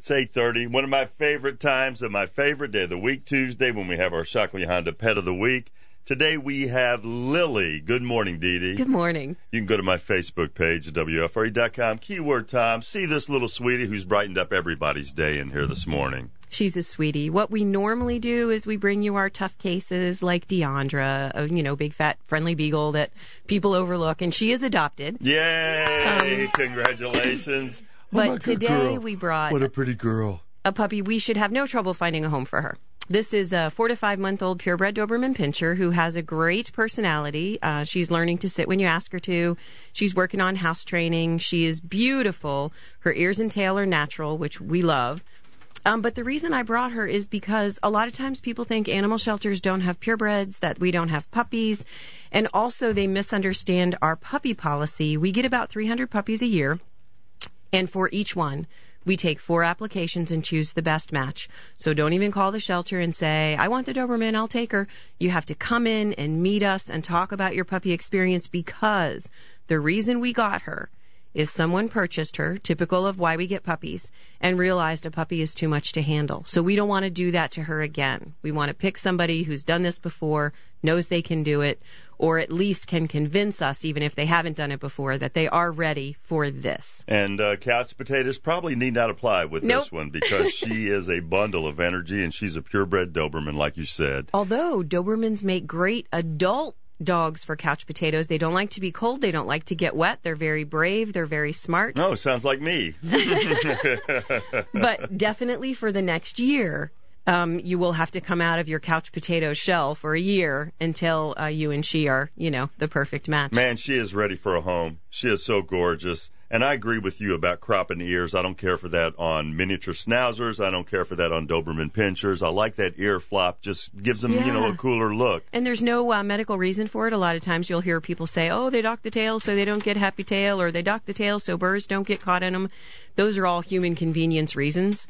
It's 8:30. One of my favorite times of my favorite day of the week, Tuesday, when we have our Shockley Honda Pet of the Week. Today we have Lily. Good morning, Dee Dee. Good morning. You can go to my Facebook page, WFRE.com, keyword Tom. See this little sweetie who's brightened up everybody's day in here this morning. She's a sweetie. What we normally do is we bring you our tough cases like Deandra, a big, fat, friendly beagle that people overlook, and she is adopted. Yay! Congratulations. But today we brought... What a pretty girl. A puppy. We should have no trouble finding a home for her. This is a 4 to 5 month old purebred Doberman Pinscher who has a great personality. She's learning to sit when you ask her to. She's working on house training. She is beautiful. Her ears and tail are natural, which we love. But the reason I brought her is because a lot of times people think animal shelters don't have purebreds, that we don't have puppies. And also they misunderstand our puppy policy. We get about 300 puppies a year. And for each one, we take 4 applications and choose the best match. So don't even call the shelter and say, I want the Doberman, I'll take her. You have to come in and meet us and talk about your puppy experience, because the reason we got her is someone purchased her, typical of why we get puppies, and realized a puppy is too much to handle. So we don't want to do that to her again. We want to pick somebody who's done this before, knows they can do it, or at least can convince us, even if they haven't done it before, that they are ready for this. And couch potatoes probably need not apply with this one, because she is a bundle of energy, and she's a purebred Doberman, like you said. Although Dobermans make great adult dogs for couch potatoes. They don't like to be cold. They don't like to get wet. They're very brave. They're very smart. No, sounds like me. But definitely for the next year, you will have to come out of your couch potato shell for a year until you and she are, the perfect match. Man, she is ready for a home. She is so gorgeous. And I agree with you about cropping ears. I don't care for that on miniature schnauzers. I don't care for that on Doberman Pinschers. I like that ear flop. Just gives them, a cooler look. And there's no medical reason for it. A lot of times you'll hear people say, oh, they dock the tail so they don't get happy tail, or they dock the tail so burrs don't get caught in them. Those are all human convenience reasons,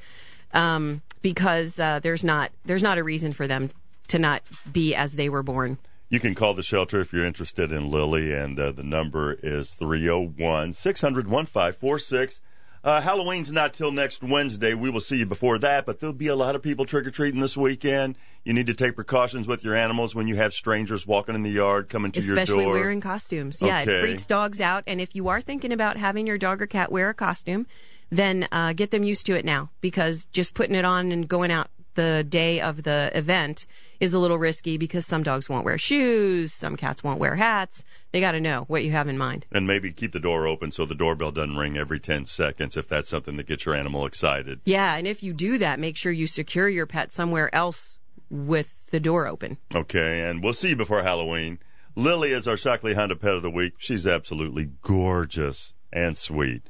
because there's not a reason for them to not be as they were born. You can call the shelter if you're interested in Lily, and the number is 301-600-1546. Halloween's not till next Wednesday. We will see you before that, but there'll be a lot of people trick-or-treating this weekend. You need to take precautions with your animals when you have strangers walking in the yard, coming to your door. Especially wearing costumes. Yeah, it freaks dogs out. And if you are thinking about having your dog or cat wear a costume, then get them used to it now, because just putting it on and going out the day of the event is a little risky, because some dogs won't wear shoes, some cats won't wear hats. They got to know what you have in mind. And maybe keep the door open so the doorbell doesn't ring every 10 seconds if that's something that gets your animal excited. Yeah, and if you do that, make sure you secure your pet somewhere else with the door open. Okay, and we'll see you before Halloween. Lily is our Shockley Honda Pet of the Week. She's absolutely gorgeous and sweet.